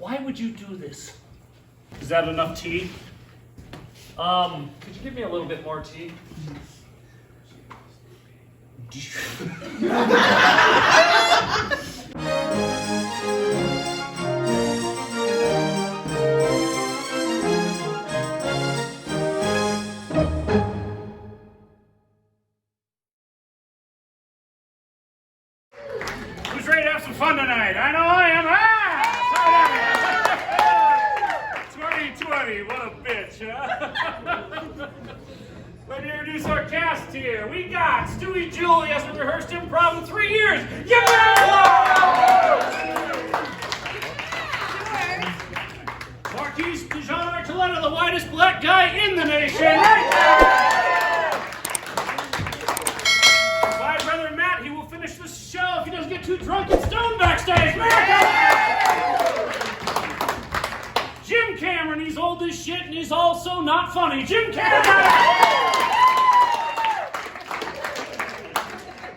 Why would you do this? Is that enough tea? Could you give me a little bit more tea? Who's ready to have some fun tonight? I know I am. Ah! 2020, what a bitch, huh? Let me introduce our cast here. We got Stewie Jewell. He hasn't rehearsed improv in 3 years. Give it up! Marquise Dijon Archuleta, the whitest black guy in the nation. Right there! My brother Matt, he will finish the show if he doesn't get too drunk and stoned backstage. Jim Cameron, he's old as shit and he's also not funny. Jim Cameron!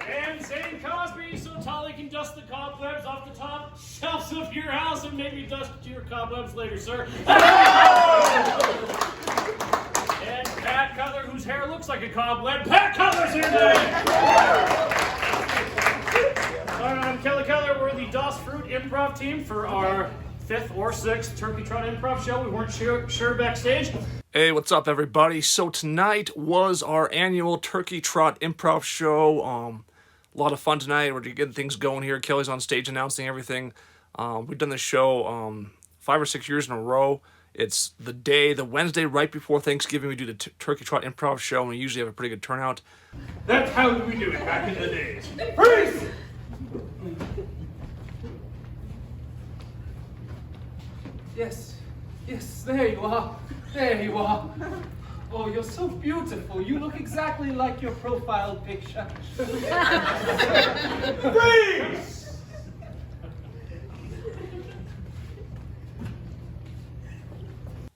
And Zane Cosby, he's so tall he can dust the cobwebs off the top shelves of your house and maybe dust your cobwebs later, sir. And Pat Cutler, whose hair looks like a cobweb. Pat Cutler's here today! I'm Kelly Cutler. We're the Doss Fruit Improv team for our 5th or 6th Turkey Trot Improv show. We weren't sure backstage. Hey, what's up, everybody? So tonight was our annual Turkey Trot Improv show. A lot of fun tonight. We're getting things going here. Kelly's on stage announcing everything. We've done this show 5 or 6 years in a row. It's the Wednesday right before Thanksgiving. We do the Turkey Trot Improv show, and we usually have a pretty good turnout. That's how we do it back in the days. Freeze! Yes, there you are. There you are. Oh, you're so beautiful. You look exactly like your profile picture. Freeze!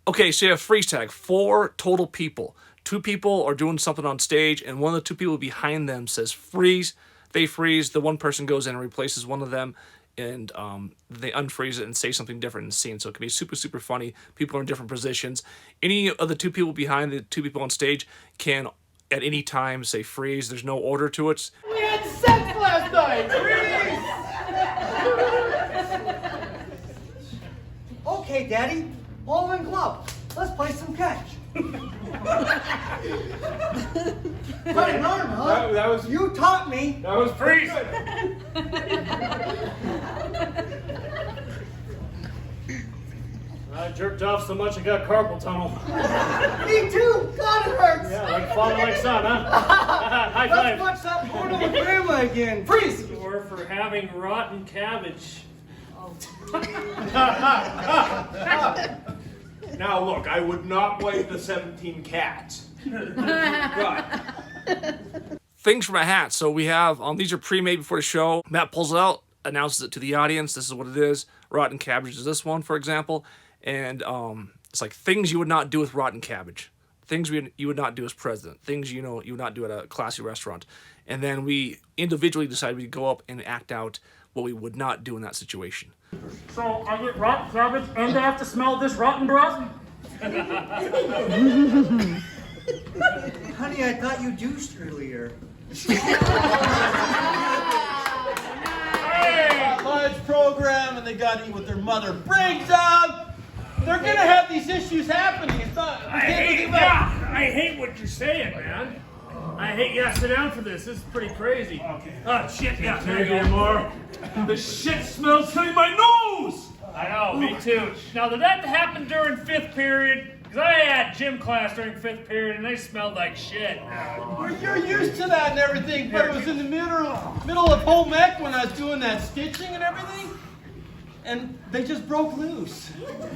Okay, so you have freeze tag. 4 total people. 2 people are doing something on stage, and one of the 2 people behind them says freeze. They freeze. The one person goes in and replaces one of them, and they unfreeze it and say something different in the scene. So it can be super, super funny. People are in different positions. Any of the 2 people behind the 2 people on stage can, at any time, say freeze. There's no order to it. We had sex last night. Freeze! Okay, Daddy. Ball and glove. Let's play some catch. Right on, huh? That was... You taught me. That was freeze! I jerked off so much I got carpal tunnel. Me too. God, it hurts. Yeah, like falling like sun, huh? High Let's five. watch that porno with Grandma again. Freeze! Or for having rotten cabbage. Now look, I would not blame the 17 cats. Right. Things from a hat. So we have, these are pre-made before the show. Matt pulls it out, announces it to the audience. This is what it is. Rotten cabbage is this one, for example. And it's like things you would not do with rotten cabbage. Things you would not do as president. Things you would not do at a classy restaurant. And then we individually decided we'd go up and act out what we would not do in that situation. So I get rotten cabbage and I have to smell this rotten breath? Honey, I thought you juiced earlier. Hey! Lunch program, and they got to eat what their mother brings them. They're gonna have these issues happening. It's not. I hate what you're saying, man. I hate. Yeah, sit down for this. This is pretty crazy. Okay. Oh shit! Yeah, there you go. More. The shit smells coming my nose. I know. Me too. Now, did that happen during 5th period? Because I had gym class during 5th period, and they smelled like shit. Well, you're used to that and everything, but it was in the middle of home ec when I was doing that stitching and everything, and they just broke loose.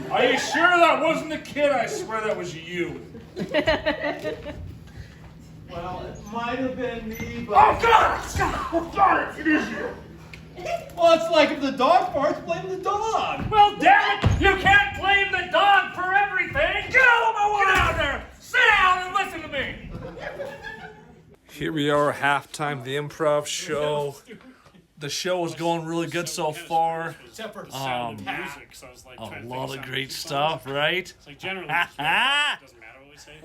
Are you sure that wasn't the kid? I swear that was you. Well, it might have been me, but... Oh, God! Oh, God, it is you. Well, it's like if the dog farts, blame the dog. Well, damn it, you can't blame the dog for everything. Get out of my way! Get out there! Sit down and listen to me. Here we are, halftime of the improv show. The show is going really good so far. Except for the Sound of music, so I was like trying to A think lot of of great something stuff, right? It's like generally, it doesn't matter what we say.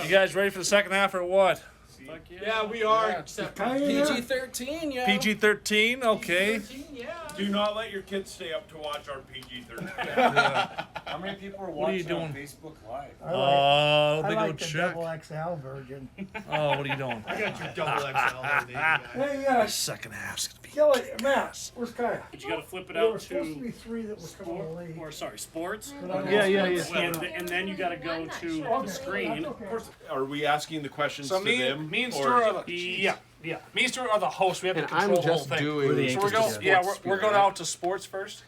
You guys ready for the second half or what? Yeah, we are. Except for PG-13, yeah. PG-13, okay. Do not let your kids stay up to watch our PG-13. How many people are What are you watching on doing? Facebook Live? Let I me go like the check. double XL version. Oh, what are you doing? I got your double XL. Hey, Second half's gonna be. Kelly, Matt, where's Kaya? But you got to flip it There were out supposed to be to 3 that was coming to leave. sports. And then you got to go to the screen. Are we asking the questions So to me, them? me and or- Stuart are the, me and Stuart are the hosts. We have to And control I'm the whole just thing. doing. So we're going, we're going out to sports first.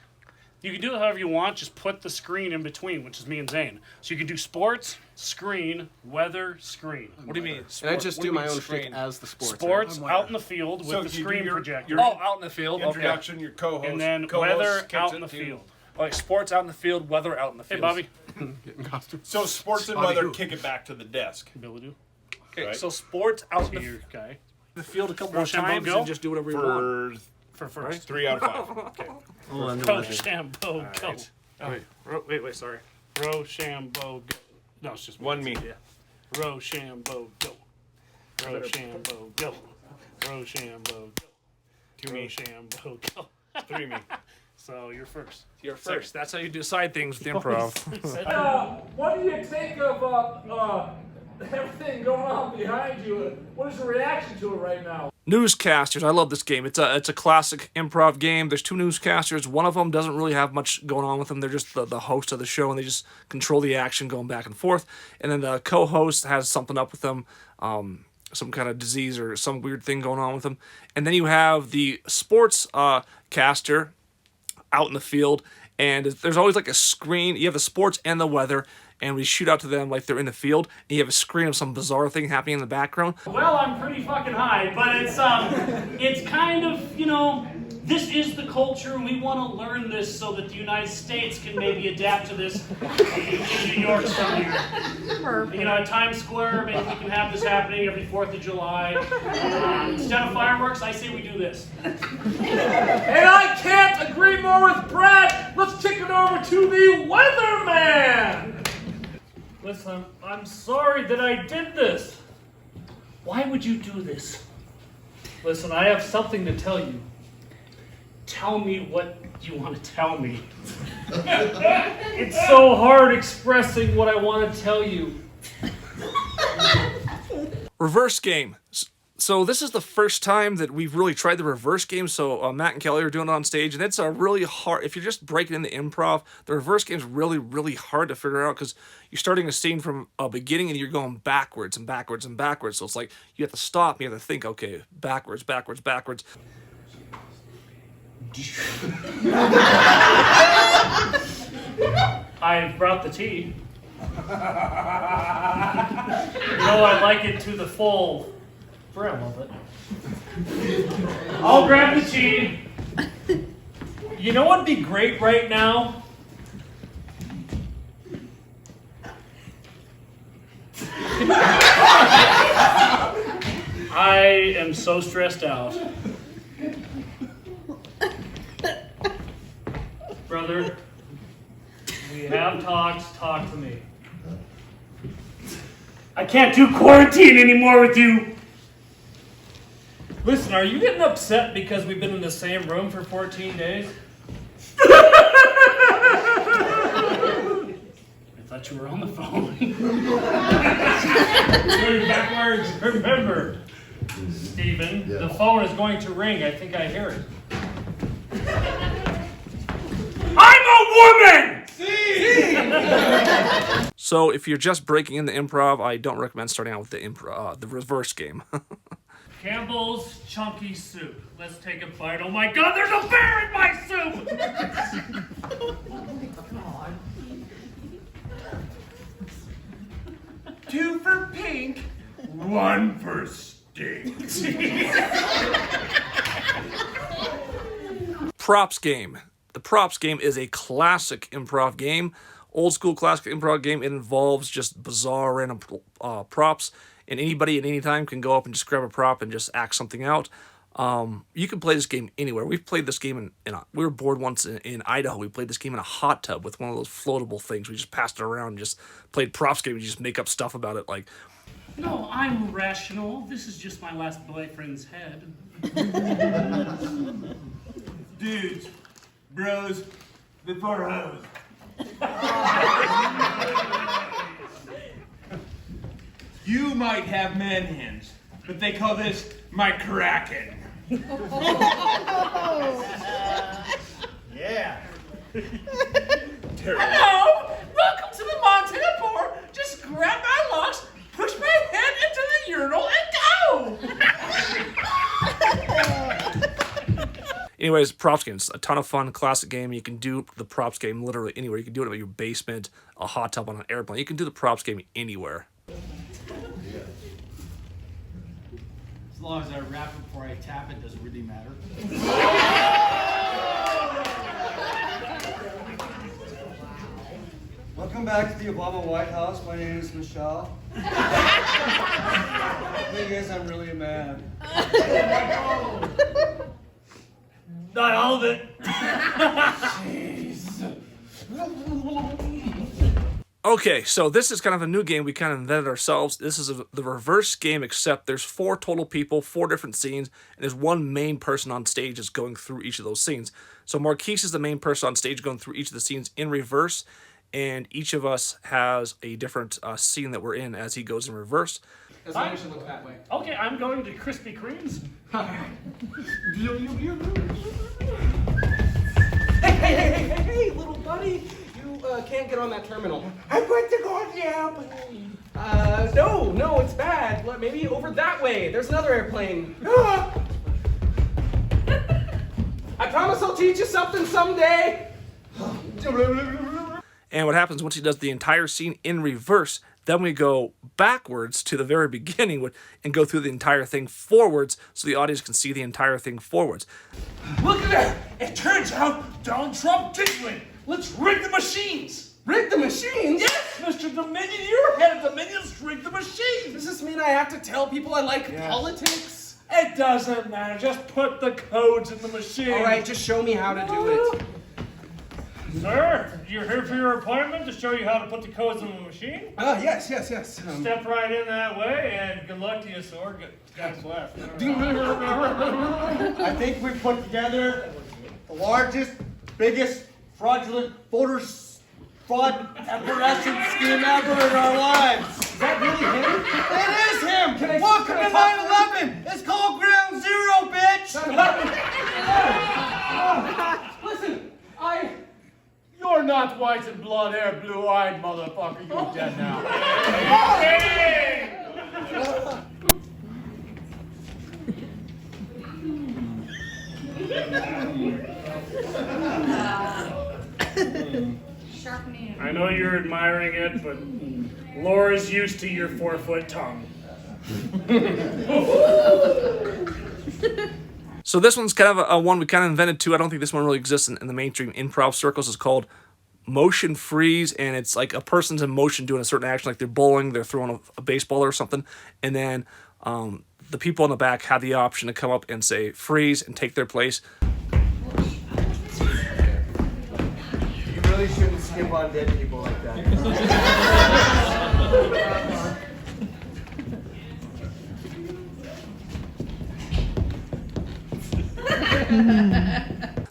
You can do it however you want. Just put the screen in between, which is me and Zane. So you can do sports, screen, weather, screen. What do you mean? And I just What do you my mean own screen? shtick as the sports. Sports out in the field with So the you do screen your- projector. your- Oh, out in the field. Okay. Introduction, your co-host. And then co-host weather kicks out it in the to- field. Like sports out in the field, weather out in the Hey, field. Bobby. Getting costume. So sports and Bobby weather who? kick it back to the desk. Billy do. Okay, Right. so sports out in See the your guy. field a couple more Rochambeau times go? and just do whatever you want. For For first. 3 out of 5. Rochambeau go. Wait, sorry. Rochambeau go. No, it's just One me. Yeah. Rochambeau go. Rochambeau go. Rochambeau go. 2 me. Rochambeau go. 3 me. So you're first. You're first. That's how you decide things with improv. What do you think of everything going on behind you? What is your reaction to it right now? Newscasters. I love this game. It's a classic improv game. There's 2 newscasters. One of them doesn't really have much going on with them. They're just the host of the show, and they just control the action going back and forth. And then the co-host has something up with them, some kind of disease or some weird thing going on with them. And then you have the sports caster out in the field, and there's always like a screen. You have the sports and the weather, and we shoot out to them like they're in the field, and you have a screen of some bizarre thing happening in the background. Well, I'm pretty fucking high, but it's kind of, this is the culture, and we want to learn this so that the United States can maybe adapt to this in New York somewhere. At Times Square, maybe we can have this happening every 4th of July. Instead of fireworks, I say we do this. And I can't agree more with Brad. Let's kick it over to the weatherman. Listen, I'm sorry that I did this. Why would you do this? Listen, I have something to tell you. Tell me what you want to tell me. It's so hard expressing what I want to tell you. Reverse game. So this is the first time that we've really tried the reverse game. So Matt and Kelly are doing it on stage, and it's a really hard. If you're just breaking into improv, the reverse game is really, really hard to figure out because you're starting a scene from a beginning and you're going backwards and backwards and backwards. So it's like you have to stop. And you have to think, okay, backwards, backwards, backwards. I brought the tea. I like it to the full brim of it. I'll grab the tea. You know what'd be great right now? I am so stressed out. Brother, we have talked. Talk to me. I can't do quarantine anymore with you. Listen, are you getting upset because we've been in the same room for 14 days? I thought you were on the phone. Going backwards. Remember, Stephen, the phone is going to ring. I think I hear it. I'm a woman! So if you're just breaking into improv, I don't recommend starting out with the reverse game. Campbell's Chunky Soup. Let's take a bite. Oh my God, there's a bear in my soup! Two for pink, 1 for stink. Props game. The props game is a classic improv game. Old school classic improv game. It involves just bizarre random props. And anybody at any time can go up and just grab a prop and just act something out. You can play this game anywhere. We've played this game we were bored once in Idaho. We played this game in a hot tub with one of those floatable things. We just passed it around and just played props game. We just make up stuff about it. Like, No, I'm rational. This is just my last boyfriend's head. Dudes, bros, before hoes. You might have man hands, but they call this my kraken. Yeah. Hello! Welcome to the Montana Bar. Just grab my locks, push my head into the urinal, and go! anyways, props game. It's a ton of fun, classic game. You can do the props game literally anywhere. You can do it at your basement, a hot tub, on an airplane. You can do the props game anywhere. As long as I rap it before I tap it, doesn't really matter. Welcome back to the Obama White House. My name is Michelle. The thing is, I'm really mad. Not all of it. Okay, so this is kind of a new game we kind of invented ourselves. This is the reverse game, except there's 4 total people, 4 different scenes, and there's one main person on stage that's going through each of those scenes. So Marquise is the main person on stage going through each of the scenes in reverse, and each of us has a different scene that we're in as he goes in reverse. As long as you look that way. Okay, I'm going to Krispy Kreme's. Hey, little buddy. You can't get on that terminal. I'm going to go on the airplane. No, it's bad. Maybe over that way. There's another airplane. I promise I'll teach you something someday. And what happens once he does the entire scene in reverse, then we go backwards to the very beginning and go through the entire thing forwards so the audience can see the entire thing forwards. Look at that! It turns out Donald Trump did win. Let's rig the machines. Rig the machines? Yes, Mr. Dominion, you're head of Dominion. Let's rig the machines. Does this mean I have to tell people I like politics? It doesn't matter. Just put the codes in the machine. All right, just show me how to do it. Sir, you're here for your appointment to show you how to put the codes in the machine? Yes. Step right in that way, and good luck to you, sword. Guys left. I think we've put together the largest, biggest fraudulent voter fraud apparatus scheme ever in our lives. Is that really him? It is him! Welcome to 9/11! It's called Ground Zero, bitch! Listen, you're not white and blonde hair, blue-eyed motherfucker. You're dead now. Hey! I know you're admiring it, but Laura's used to your 4-foot tongue. So this one's kind of a one we kind of invented too. I don't think this one really exists in the mainstream improv circles. It's called motion freeze, and it's like a person's in motion doing a certain action, like they're bowling, they're throwing a baseball or something, and then the people in the back have the option to come up and say freeze and take their place. You really shouldn't skip on dead people like that.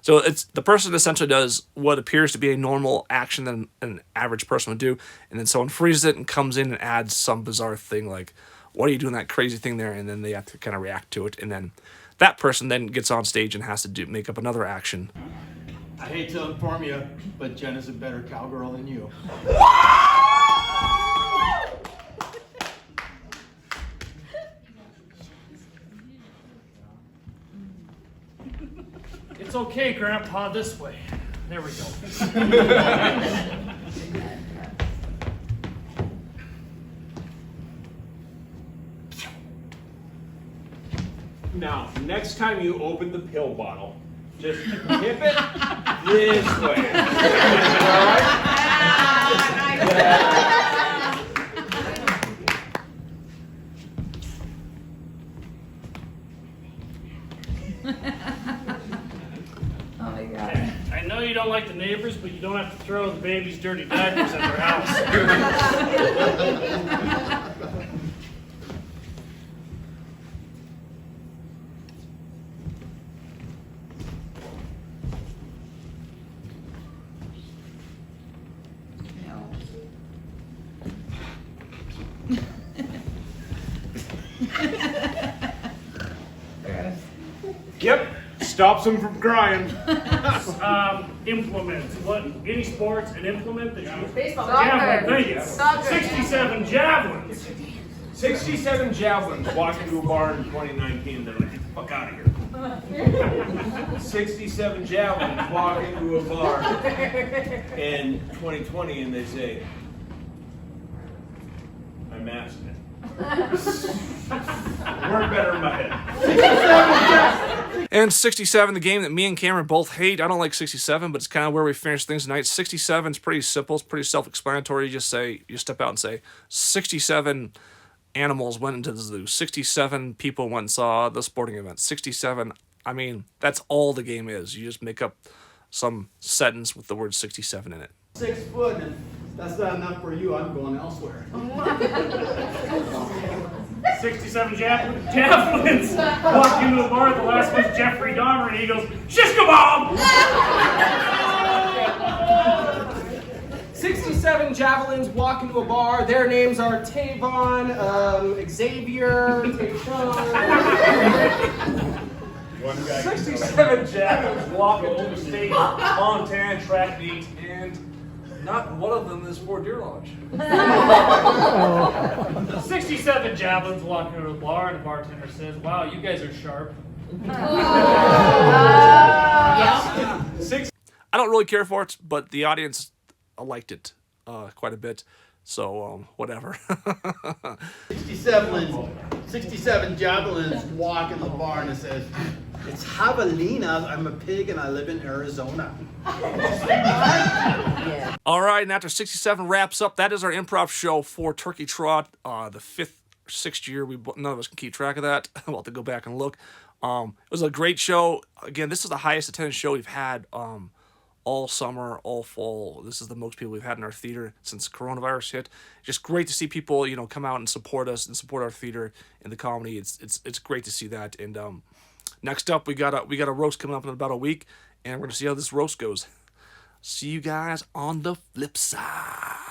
So it's the person essentially does what appears to be a normal action that an average person would do, and then someone freezes it and comes in and adds some bizarre thing like, what are you doing that crazy thing there? And then they have to kind of react to it, and then that person then gets on stage and has to make up another action. I hate to inform you, but Jen is a better cowgirl than you. It's okay, Grandpa, this way. There we go. Now, next time you open the pill bottle, just tip it this way. you don't have to throw the baby's dirty diapers at their house. Yep. Stops them from crying. Implement. What? Any sports, an implement that you... Baseball. Javelin, thank you. Soccer. 67 javelins. 67 javelins walk into a bar in 2019. They're like, get the fuck out of here. 67 javelins walk into a bar in 2020 and they say, I mastered it. We're better in my head. And 67, the game that me and Cameron both hate. I don't like 67, but it's kind of where we finish things tonight. 67 is pretty simple. It's pretty self-explanatory. You step out and say, 67 animals went into the zoo. 67 people went and saw the sporting event. 67, I mean, that's all the game is. You just make up some sentence with the word 67 in it. 6 foot, and that's not enough for you. I'm going elsewhere. 67 javelins. Walk into a bar, the last one's Jeffrey Dahmer, and he goes, shish kebab! 67 javelins walk into a bar. Their names are Tavon, Xavier, Tayshawn. 67 javelins walk into the state Montana track meet, and not one of them is for Deer Lodge. 67 javelins walk into a bar, and the bartender says, wow, you guys are sharp. I don't really care for it, but the audience liked it quite a bit. So, whatever. 67 javelins walk in the bar and it says, it's javelina, I'm a pig and I live in Arizona. All right, and after 67 wraps up, that is our improv show for Turkey Trot, the 5th or 6th year. None of us can keep track of that. We'll have to go back and look. It was a great show. Again, this is the highest attendance show we've had all summer, all fall. This is the most people we've had in our theater since coronavirus hit. Just great to see people, come out and support us and support our theater and the comedy. It's great to see that. And next up, we got a roast coming up in about a week, and we're gonna see how this roast goes. See you guys on the flip side.